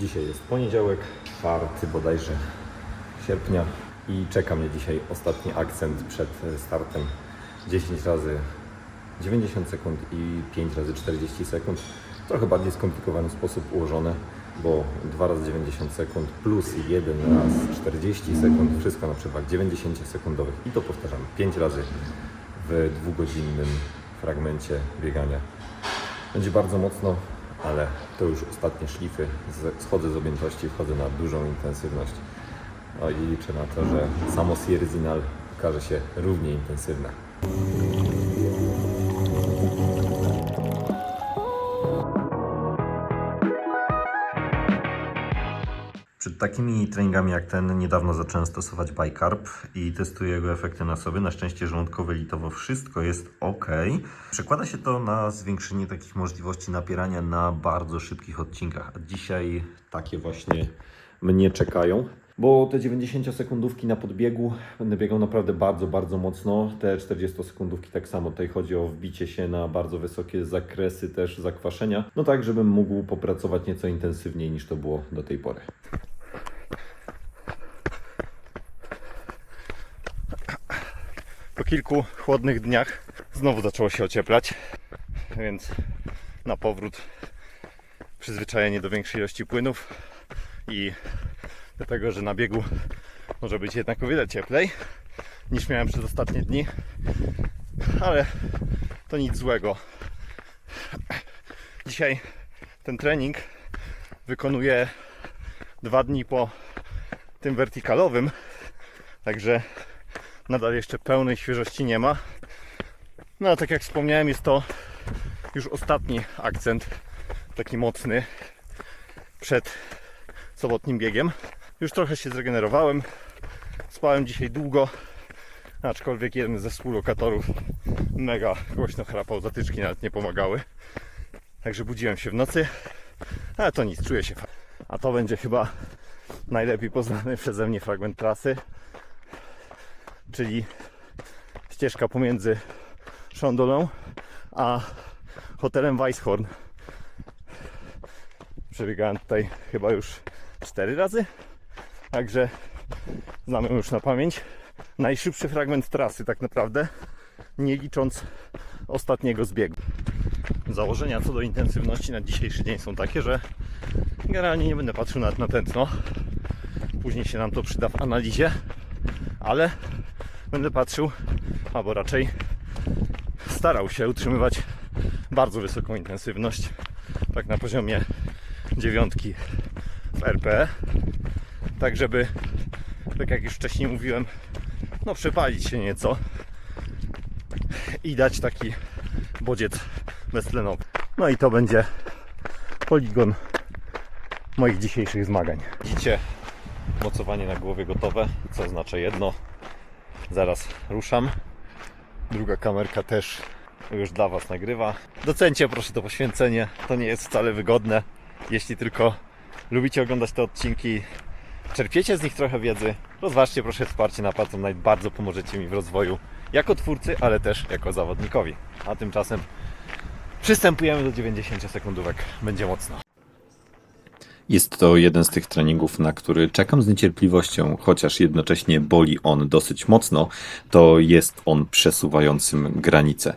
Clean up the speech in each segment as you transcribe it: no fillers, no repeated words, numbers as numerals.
Dzisiaj jest poniedziałek, 4 bodajże sierpnia i czeka mnie dzisiaj ostatni akcent przed startem. 10 razy 90 sekund i 5 razy 40 sekund. Trochę bardziej skomplikowany sposób ułożone, bo 2 razy 90 sekund plus 1 raz 40 sekund, wszystko na przewag 90-sekundowych i to powtarzam 5 razy w 2-godzinnym fragmencie biegania. Będzie bardzo mocno, ale to już ostatnie szlify. Schodzę z objętości, wchodzę na dużą intensywność. No i liczę na to, że samo Sierzinal okaże się równie intensywne. Przed takimi treningami jak ten niedawno zacząłem stosować bicarb i testuję jego efekty na sobie. Na szczęście żołądkowo, litowo wszystko jest ok. Przekłada się to na zwiększenie takich możliwości napierania na bardzo szybkich odcinkach. A dzisiaj takie właśnie mnie czekają. Bo te 90-sekundówki na podbiegu będę biegał naprawdę bardzo mocno. Te 40-sekundówki tak samo. Tutaj chodzi o wbicie się na bardzo wysokie zakresy też zakwaszenia. No tak, żebym mógł popracować nieco intensywniej niż to było do tej pory. Po kilku chłodnych dniach znowu zaczęło się ocieplać, więc na powrót przyzwyczajenie do większej ilości płynów i do tego, że na biegu może być jednak o wiele cieplej niż miałem przez ostatnie dni, ale to nic złego. Dzisiaj ten trening wykonuję 2 dni po tym wertykalowym, także nadal jeszcze pełnej świeżości nie ma. No a tak jak wspomniałem, jest to już ostatni akcent, taki mocny przed sobotnim biegiem. Już trochę się zregenerowałem. Spałem dzisiaj długo, aczkolwiek jeden ze współlokatorów mega głośno chrapał, zatyczki nawet nie pomagały. Także budziłem się w nocy, ale to nic, czuję się fajnie. A to będzie chyba najlepiej poznany przeze mnie fragment trasy, czyli ścieżka pomiędzy Szondolą a hotelem Weisshorn. Przebiegałem tutaj chyba już 4 razy, także znam ją już na pamięć. Najszybszy fragment trasy tak naprawdę, nie licząc ostatniego zbiegu. Założenia co do intensywności na dzisiejszy dzień są takie, że generalnie nie będę patrzył nawet na tętno. Później się nam to przyda w analizie, ale będę patrzył, albo raczej starał się utrzymywać bardzo wysoką intensywność, tak na poziomie 9 w RPE, tak żeby, tak jak już wcześniej mówiłem, no przepalić się nieco i dać taki bodziec beztlenowy. No i to będzie poligon moich dzisiejszych zmagań. Widzicie, mocowanie na głowie gotowe, co oznacza jedno: zaraz ruszam. Druga kamerka też już dla Was nagrywa. Docencie proszę to poświęcenie, to nie jest wcale wygodne. Jeśli tylko lubicie oglądać te odcinki, czerpiecie z nich trochę wiedzy, rozważcie proszę wsparcie na Patronite, bardzo pomożecie mi w rozwoju jako twórcy, ale też jako zawodnikowi. A tymczasem przystępujemy do 90 sekundówek, będzie mocno. Jest to jeden z tych treningów, na który czekam z niecierpliwością, chociaż jednocześnie boli on dosyć mocno, to jest on przesuwającym granice.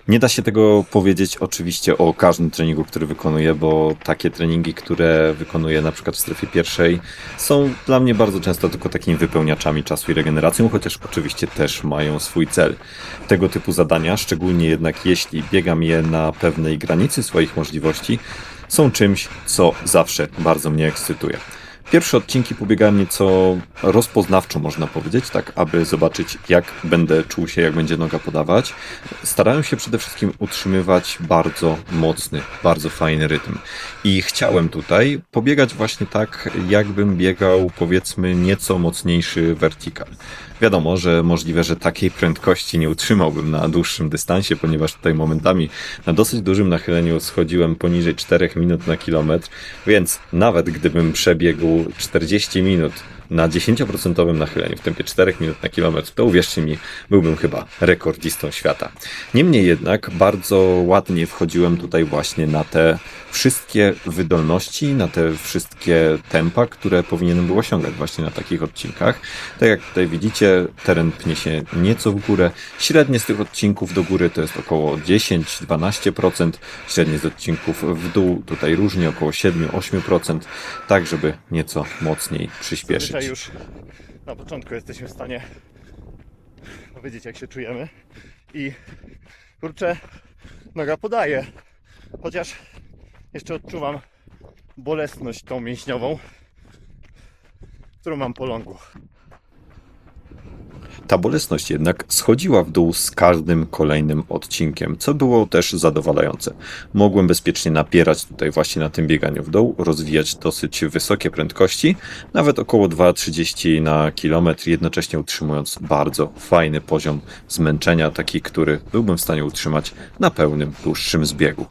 Nie da się tego powiedzieć oczywiście o każdym treningu, który wykonuję, bo takie treningi, które wykonuję na przykład w strefie pierwszej, są dla mnie bardzo często tylko takimi wypełniaczami czasu i regeneracją, chociaż oczywiście też mają swój cel. Tego typu zadania, szczególnie jednak jeśli biegam je na pewnej granicy swoich możliwości, są czymś, co zawsze bardzo mnie ekscytuje. Pierwsze odcinki pobiegałem nieco rozpoznawczo, można powiedzieć, tak aby zobaczyć, jak będę czuł się, jak będzie noga podawać. Starałem się przede wszystkim utrzymywać bardzo mocny, bardzo fajny rytm. I chciałem tutaj pobiegać właśnie tak, jakbym biegał, powiedzmy, nieco mocniejszy vertical. Wiadomo, że możliwe, że takiej prędkości nie utrzymałbym na dłuższym dystansie, ponieważ tutaj momentami na dosyć dużym nachyleniu schodziłem poniżej 4 minut na kilometr, więc nawet gdybym przebiegł 40 minut na 10% nachyleniu w tempie 4 minut na kilometr, to uwierzcie mi, byłbym chyba rekordzistą świata. Niemniej jednak bardzo ładnie wchodziłem tutaj właśnie na te wszystkie wydolności, na te wszystkie tempa, które powinienem był osiągać właśnie na takich odcinkach. Tak jak tutaj widzicie, teren pnie się nieco w górę. Średnie z tych odcinków do góry to jest około 10-12%. Średnie z odcinków w dół tutaj różnie, około 7-8%, tak żeby nieco mocniej przyspieszyć. Zazwyczaj już na początku jesteśmy w stanie powiedzieć, jak się czujemy. I kurczę, noga podaje. Chociaż jeszcze odczuwam bolesność tą mięśniową, którą mam po longu. Ta bolesność jednak schodziła w dół z każdym kolejnym odcinkiem, co było też zadowalające. Mogłem bezpiecznie napierać tutaj właśnie na tym bieganiu w dół, rozwijać dosyć wysokie prędkości, nawet około 2,30 na kilometr, jednocześnie utrzymując bardzo fajny poziom zmęczenia, taki, który byłbym w stanie utrzymać na pełnym, dłuższym zbiegu.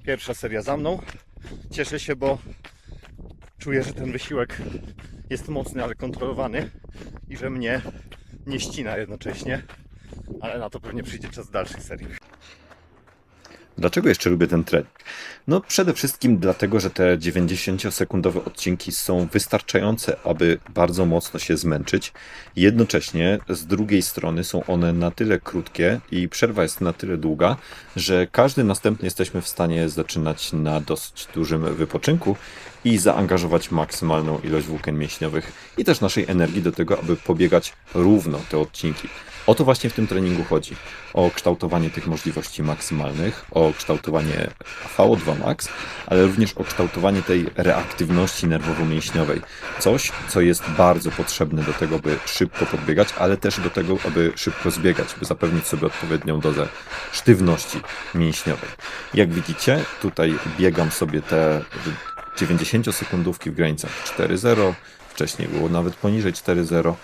Pierwsza seria za mną. Cieszę się, bo czuję, że ten wysiłek jest mocny, ale kontrolowany i że mnie nie ścina jednocześnie, ale na to pewnie przyjdzie czas dalszych serii. Dlaczego jeszcze lubię ten trening? No przede wszystkim dlatego, że te 90-sekundowe odcinki są wystarczające, aby bardzo mocno się zmęczyć. Jednocześnie z drugiej strony są one na tyle krótkie i przerwa jest na tyle długa, że każdy następny jesteśmy w stanie zaczynać na dosyć dużym wypoczynku i zaangażować maksymalną ilość włókien mięśniowych i też naszej energii do tego, aby pobiegać równo te odcinki. O to właśnie w tym treningu chodzi. O kształtowanie tych możliwości maksymalnych, o kształtowanie VO2 max, ale również o kształtowanie tej reaktywności nerwowo-mięśniowej. Coś, co jest bardzo potrzebne do tego, by szybko podbiegać, ale też do tego, aby szybko zbiegać, by zapewnić sobie odpowiednią dozę sztywności mięśniowej. Jak widzicie, tutaj biegam sobie te 90-sekundówki w granicach 4.0, wcześniej było nawet poniżej 4.0.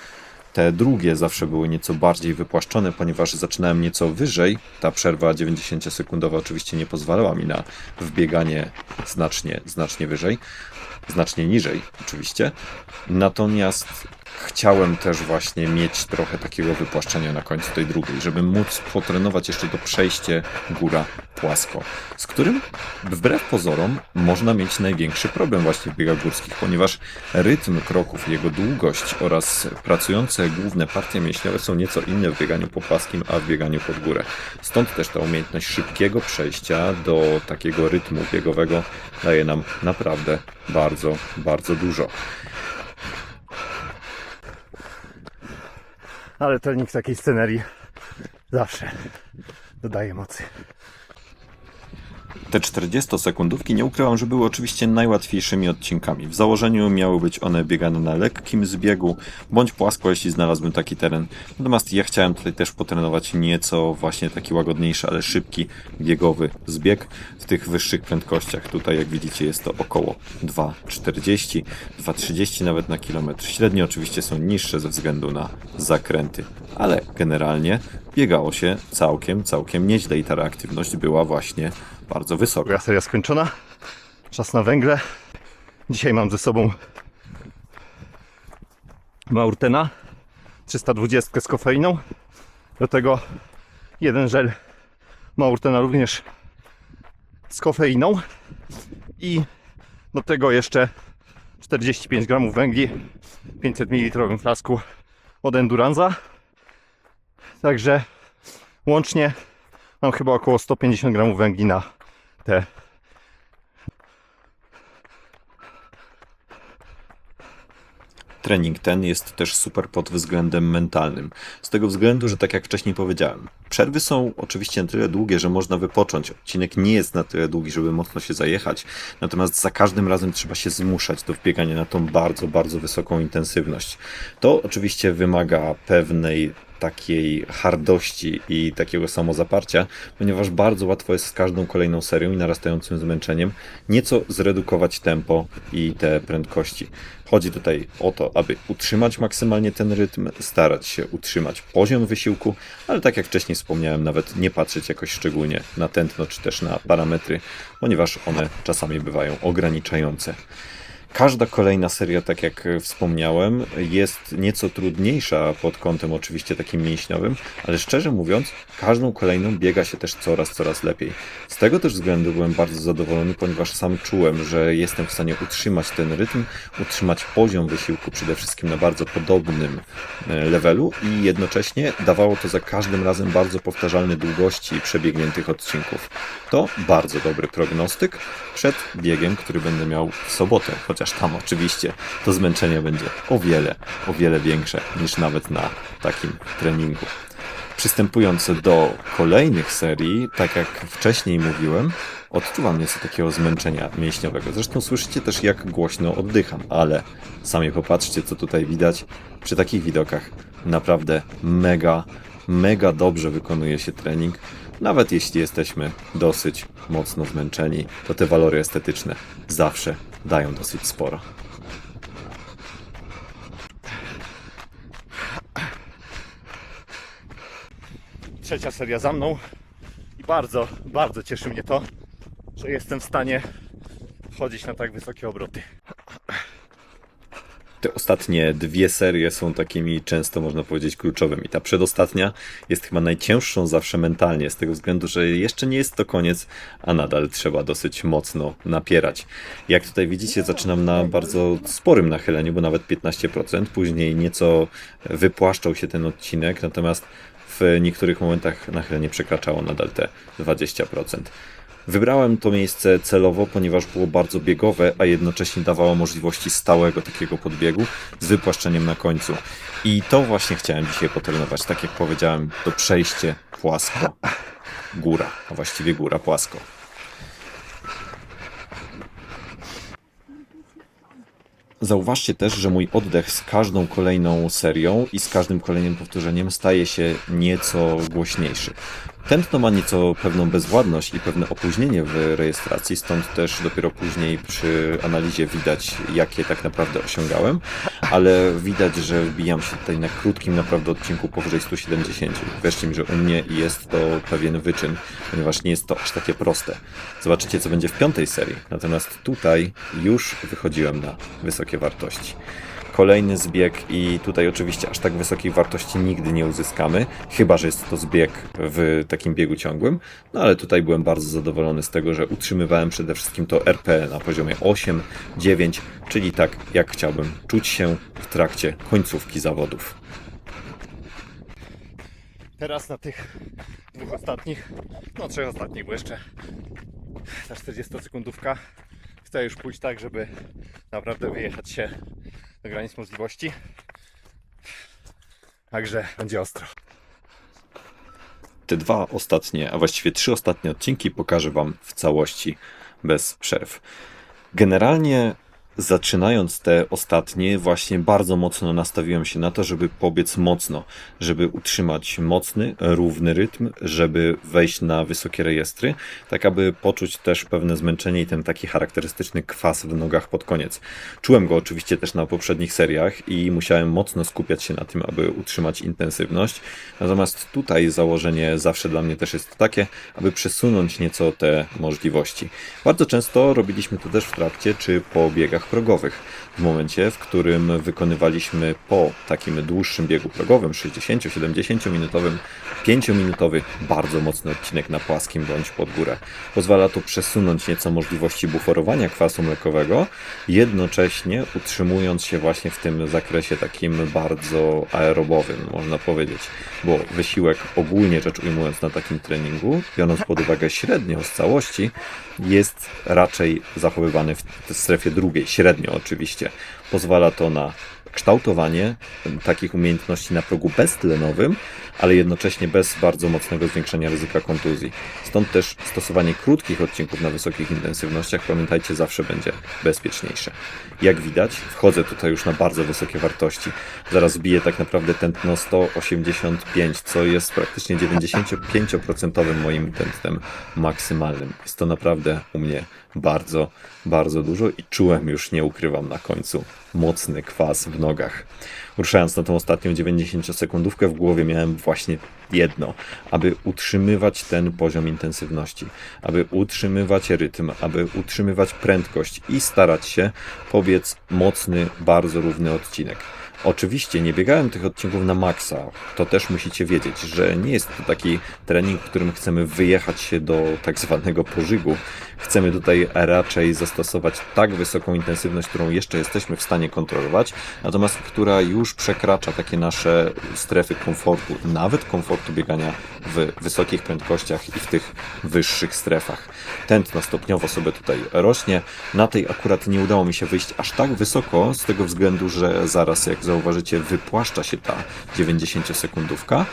Te drugie zawsze były nieco bardziej wypłaszczone, ponieważ zaczynałem nieco wyżej. Ta przerwa 90-sekundowa oczywiście nie pozwalała mi na wbieganie znacznie wyżej, znacznie niżej oczywiście. Natomiast chciałem też właśnie mieć trochę takiego wypłaszczenia na końcu tej drugiej, żeby móc potrenować jeszcze to przejście góra-płasko, z którym wbrew pozorom można mieć największy problem właśnie w biegach górskich, ponieważ rytm kroków, jego długość oraz pracujące główne partie mięśniowe są nieco inne w bieganiu po płaskim, a w bieganiu pod górę. Stąd też ta umiejętność szybkiego przejścia do takiego rytmu biegowego daje nam naprawdę bardzo, bardzo dużo. Ale trening w takiej scenerii zawsze dodaje mocy. Te 40-sekundówki nie ukrywam, że były oczywiście najłatwiejszymi odcinkami. W założeniu miały być one biegane na lekkim zbiegu, bądź płasko, jeśli znalazłbym taki teren. Natomiast ja chciałem tutaj też potrenować nieco właśnie taki łagodniejszy, ale szybki, biegowy zbieg w tych wyższych prędkościach. Tutaj, jak widzicie, jest to około 2,40, 2,30 nawet na kilometr. Średnie oczywiście są niższe ze względu na zakręty, ale generalnie biegało się całkiem nieźle i ta reaktywność była właśnie bardzo wysoka. Druga seria skończona. Czas na węgle. Dzisiaj mam ze sobą Maurtena 320 z kofeiną. Do tego jeden żel Maurtena również z kofeiną. I do tego jeszcze 45 gramów węgli w 500 ml flasku od Enduranza. Także łącznie mam chyba około 150 gramów węgli na te. Trening ten jest też super pod względem mentalnym. Z tego względu, że tak jak wcześniej powiedziałem, przerwy są oczywiście na tyle długie, że można wypocząć. Odcinek nie jest na tyle długi, żeby mocno się zajechać. Natomiast za każdym razem trzeba się zmuszać do wbiegania na tą bardzo, bardzo wysoką intensywność. To oczywiście wymaga pewnej takiej hardości i takiego samozaparcia, ponieważ bardzo łatwo jest z każdą kolejną serią i narastającym zmęczeniem nieco zredukować tempo i te prędkości. Chodzi tutaj o to, aby utrzymać maksymalnie ten rytm, starać się utrzymać poziom wysiłku, ale tak jak wcześniej wspomniałem, nawet nie patrzeć jakoś szczególnie na tętno czy też na parametry, ponieważ one czasami bywają ograniczające. Każda kolejna seria, tak jak wspomniałem, jest nieco trudniejsza pod kątem oczywiście takim mięśniowym, ale szczerze mówiąc, każdą kolejną biega się też coraz lepiej. Z tego też względu byłem bardzo zadowolony, ponieważ sam czułem, że jestem w stanie utrzymać ten rytm, utrzymać poziom wysiłku przede wszystkim na bardzo podobnym levelu i jednocześnie dawało to za każdym razem bardzo powtarzalne długości przebiegniętych odcinków. To bardzo dobry prognostyk przed biegiem, który będę miał w sobotę, chociaż tam oczywiście to zmęczenie będzie o wiele większe niż nawet na takim treningu. Przystępując do kolejnych serii, tak jak wcześniej mówiłem, odczuwam nieco takiego zmęczenia mięśniowego. Zresztą słyszycie też, jak głośno oddycham, ale sami popatrzcie, co tutaj widać. Przy takich widokach naprawdę mega dobrze wykonuje się trening. Nawet jeśli jesteśmy dosyć mocno zmęczeni, to te walory estetyczne zawsze dają dosyć sporo. Trzecia seria za mną i bardzo cieszy mnie to, że jestem w stanie wchodzić na tak wysokie obroty. Te ostatnie dwie serie są takimi często, można powiedzieć, kluczowymi. Ta przedostatnia jest chyba najcięższą zawsze mentalnie, z tego względu, że jeszcze nie jest to koniec, a nadal trzeba dosyć mocno napierać. Jak tutaj widzicie, zaczynam na bardzo sporym nachyleniu, bo nawet 15%. Później nieco wypłaszczał się ten odcinek, natomiast w niektórych momentach nachylenie przekraczało nadal te 20%. Wybrałem to miejsce celowo, ponieważ było bardzo biegowe, a jednocześnie dawało możliwości stałego takiego podbiegu z wypłaszczeniem na końcu. I to właśnie chciałem dzisiaj potrenować. Tak jak powiedziałem, to przejście płasko. Góra, a właściwie góra płasko. Zauważcie też, że mój oddech z każdą kolejną serią i z każdym kolejnym powtórzeniem staje się nieco głośniejszy. Tętno ma nieco pewną bezwładność i pewne opóźnienie w rejestracji, stąd też dopiero później przy analizie widać, jakie tak naprawdę osiągałem, ale widać, że wbijam się tutaj na krótkim naprawdę odcinku powyżej 170. Wierzcie mi, że u mnie jest to pewien wyczyn, ponieważ nie jest to aż takie proste. Zobaczycie, co będzie w piątej serii, natomiast tutaj już wychodziłem na wysokie wartości. Kolejny zbieg i tutaj oczywiście aż tak wysokiej wartości nigdy nie uzyskamy, chyba że jest to zbieg w takim biegu ciągłym, no ale tutaj byłem bardzo zadowolony z tego, że utrzymywałem przede wszystkim to RP na poziomie 8, 9, czyli tak jak chciałbym czuć się w trakcie końcówki zawodów. Teraz na tych dwóch ostatnich, no trzech ostatnich, bo jeszcze ta 40-sekundówka chcę już pójść tak, żeby naprawdę wyjechać się do granic możliwości. Także będzie ostro. Te dwa ostatnie, a właściwie trzy ostatnie odcinki pokażę Wam w całości, bez przerw. Generalnie zaczynając te ostatnie, właśnie bardzo mocno nastawiłem się na to, żeby pobiec mocno, żeby utrzymać mocny, równy rytm, żeby wejść na wysokie rejestry, tak aby poczuć też pewne zmęczenie i ten taki charakterystyczny kwas w nogach pod koniec. Czułem go oczywiście też na poprzednich seriach i musiałem mocno skupiać się na tym, aby utrzymać intensywność. Natomiast tutaj założenie zawsze dla mnie też jest takie, aby przesunąć nieco te możliwości. Bardzo często robiliśmy to też w trakcie czy po biegach progowych. W momencie, w którym wykonywaliśmy po takim dłuższym biegu progowym, 60-70 minutowym, 5-minutowy, bardzo mocny odcinek na płaskim bądź pod górę. Pozwala to przesunąć nieco możliwości buforowania kwasu mlekowego, jednocześnie utrzymując się właśnie w tym zakresie takim bardzo aerobowym, można powiedzieć, bo wysiłek ogólnie rzecz ujmując na takim treningu, biorąc pod uwagę średnio z całości, jest raczej zachowywany w strefie drugiej, średnio oczywiście. Pozwala to na kształtowanie takich umiejętności na progu beztlenowym, ale jednocześnie bez bardzo mocnego zwiększenia ryzyka kontuzji. Stąd też stosowanie krótkich odcinków na wysokich intensywnościach, pamiętajcie, zawsze będzie bezpieczniejsze. Jak widać, wchodzę tutaj już na bardzo wysokie wartości. Zaraz biję tak naprawdę tętno 185, co jest praktycznie 95% moim tętnem maksymalnym. Jest to naprawdę u mnie bardzo, bardzo dużo i czułem już, nie ukrywam, na końcu mocny kwas w nogach. Ruszając na tą ostatnią 90-sekundówkę, w głowie miałem właśnie jedno, aby utrzymywać ten poziom intensywności, aby utrzymywać rytm, aby utrzymywać prędkość i starać się pobiec mocny, bardzo równy odcinek. Oczywiście nie biegałem tych odcinków na maksa. To też musicie wiedzieć, że nie jest to taki trening, w którym chcemy wyjechać się do tak zwanego pożygu. Chcemy tutaj raczej zastosować tak wysoką intensywność, którą jeszcze jesteśmy w stanie kontrolować, natomiast która już przekracza takie nasze strefy komfortu, nawet komfortu biegania w wysokich prędkościach i w tych wyższych strefach. Tętno stopniowo sobie tutaj rośnie. Na tej akurat nie udało mi się wyjść aż tak wysoko, z tego względu, że zaraz, jak zauważycie, wypłaszcza się ta 90-sekundówka,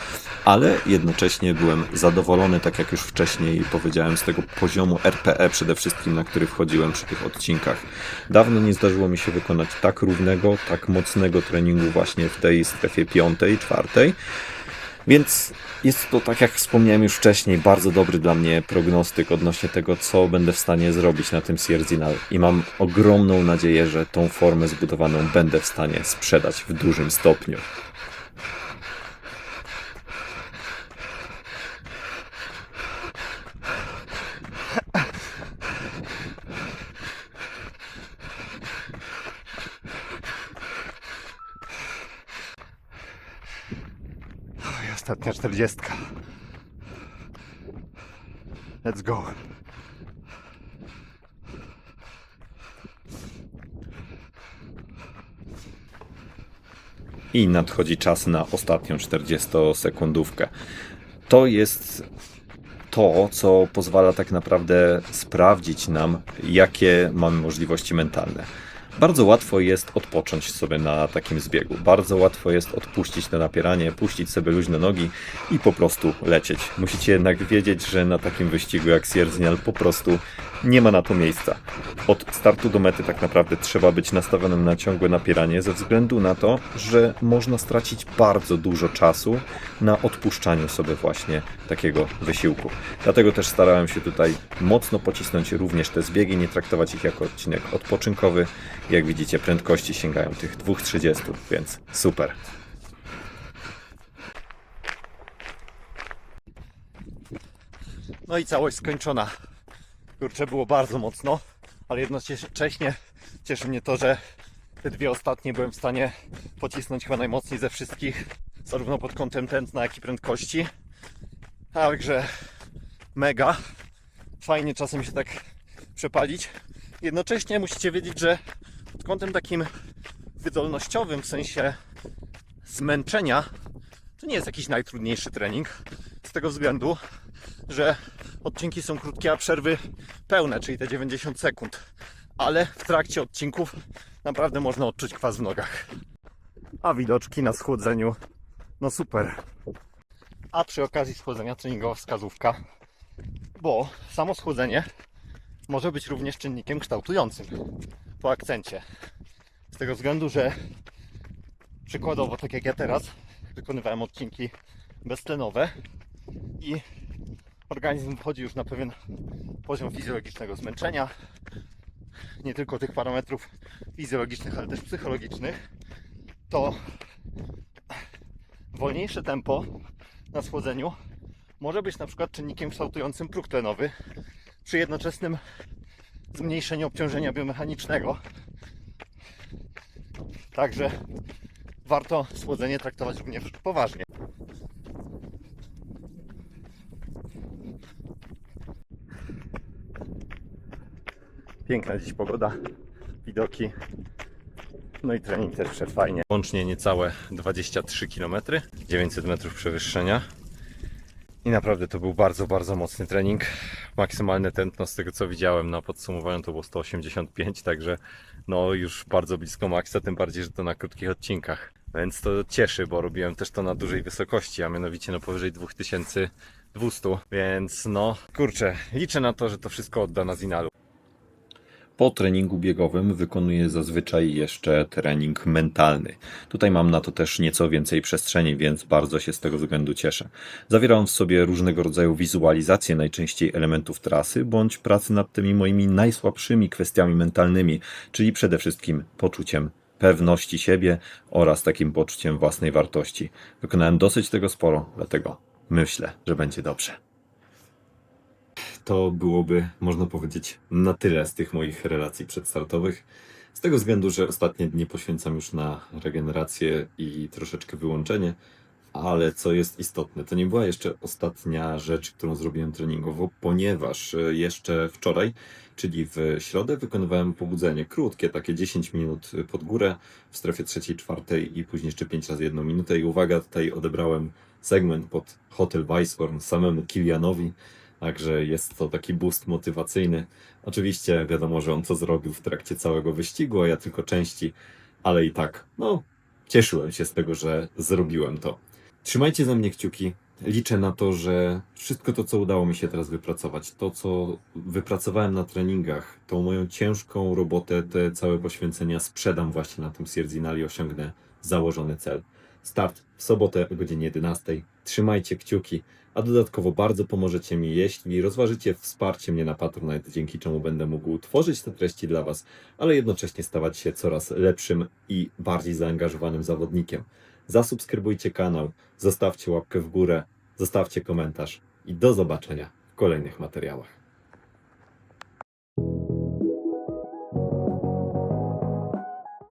ale jednocześnie byłem zadowolony, tak jak już wcześniej powiedziałem, z tego poziomu RPE przede wszystkim, na który wchodziłem przy tych odcinkach. Dawno nie zdarzyło mi się wykonać tak równego, tak mocnego treningu właśnie w tej strefie 5., 4. Więc jest to, tak jak wspomniałem już wcześniej, bardzo dobry dla mnie prognostyk odnośnie tego, co będę w stanie zrobić na tym Sierzinal. I mam ogromną nadzieję, że tą formę zbudowaną będę w stanie sprzedać w dużym stopniu. I ostatnia 40. Let's go. I nadchodzi czas na ostatnią 40-sekundówkę. To jest to, co pozwala tak naprawdę sprawdzić nam, jakie mamy możliwości mentalne. Bardzo łatwo jest odpocząć sobie na takim zbiegu. Bardzo łatwo jest odpuścić to napieranie, puścić sobie luźne nogi i po prostu lecieć. Musicie jednak wiedzieć, że na takim wyścigu jak Sierzinal po prostu nie ma na to miejsca. Od startu do mety tak naprawdę trzeba być nastawionym na ciągłe napieranie ze względu na to, że można stracić bardzo dużo czasu na odpuszczaniu sobie właśnie takiego wysiłku. Dlatego też starałem się tutaj mocno pocisnąć również te zbiegi, nie traktować ich jako odcinek odpoczynkowy. Jak widzicie, prędkości sięgają tych 2,30, więc super. No i całość skończona. Kurczę, było bardzo mocno, ale jednocześnie cieszy mnie to, że te dwie ostatnie byłem w stanie pocisnąć chyba najmocniej ze wszystkich, zarówno pod kątem tętna, jak i prędkości. Także mega. Fajnie czasem się tak przepalić. Jednocześnie musicie wiedzieć, że pod kątem takim wydolnościowym, w sensie zmęczenia, to nie jest jakiś najtrudniejszy trening. Z tego względu, że odcinki są krótkie, a przerwy pełne, czyli te 90 sekund. Ale w trakcie odcinków naprawdę można odczuć kwas w nogach. A widoczki na schłodzeniu, no super. A przy okazji schłodzenia treningowa wskazówka, bo samo schłodzenie może być również czynnikiem kształtującym po akcencie. Z tego względu, że przykładowo, tak jak ja teraz, wykonywałem odcinki beztlenowe i organizm wchodzi już na pewien poziom fizjologicznego zmęczenia. Nie tylko tych parametrów fizjologicznych, ale też psychologicznych. To wolniejsze tempo na schłodzeniu może być na przykład czynnikiem kształtującym próg tlenowy przy jednoczesnym zmniejszeniu obciążenia biomechanicznego. Także warto schłodzenie traktować również poważnie. Piękna dziś pogoda, widoki, no i trening też szedł fajnie. Łącznie niecałe 23 km, 900 metrów przewyższenia. I naprawdę to był bardzo, bardzo mocny trening. Maksymalne tętno z tego co widziałem na podsumowaniu to było 185, także no już bardzo blisko maksa, tym bardziej, że to na krótkich odcinkach. Więc to cieszy, bo robiłem też to na dużej wysokości, a mianowicie no powyżej 2200, więc no kurczę, liczę na to, że to wszystko odda na Zinalu. Po treningu biegowym wykonuję zazwyczaj jeszcze trening mentalny. Tutaj mam na to też nieco więcej przestrzeni, więc bardzo się z tego względu cieszę. Zawiera on w sobie różnego rodzaju wizualizacje najczęściej elementów trasy, bądź pracy nad tymi moimi najsłabszymi kwestiami mentalnymi, czyli przede wszystkim poczuciem pewności siebie oraz takim poczuciem własnej wartości. Wykonałem dosyć tego sporo, dlatego myślę, że będzie dobrze. To byłoby, można powiedzieć, na tyle z tych moich relacji przedstartowych. Z tego względu, że ostatnie dni poświęcam już na regenerację i troszeczkę wyłączenie, ale co jest istotne, to nie była jeszcze ostatnia rzecz, którą zrobiłem treningowo, ponieważ jeszcze wczoraj, czyli w środę, wykonywałem pobudzenie krótkie, takie 10 minut pod górę w strefie 3-4 i później jeszcze 5 razy 1 minutę. I uwaga, tutaj odebrałem segment pod Hotel Weisshorn samemu Kilianowi. Także jest to taki boost motywacyjny. Oczywiście wiadomo, że on to zrobił w trakcie całego wyścigu, a ja tylko części, ale i tak, no, cieszyłem się z tego, że zrobiłem to. Trzymajcie za mnie kciuki. Liczę na to, że wszystko to, co udało mi się teraz wypracować, to, co wypracowałem na treningach, tą moją ciężką robotę, te całe poświęcenia sprzedam właśnie na tym Sierzinali, osiągnę założony cel. Start w sobotę o godzinie 11. Trzymajcie kciuki, a dodatkowo bardzo pomożecie mi, jeśli rozważycie wsparcie mnie na Patronite, dzięki czemu będę mógł tworzyć te treści dla Was, ale jednocześnie stawać się coraz lepszym i bardziej zaangażowanym zawodnikiem. Zasubskrybujcie kanał, zostawcie łapkę w górę, zostawcie komentarz i do zobaczenia w kolejnych materiałach.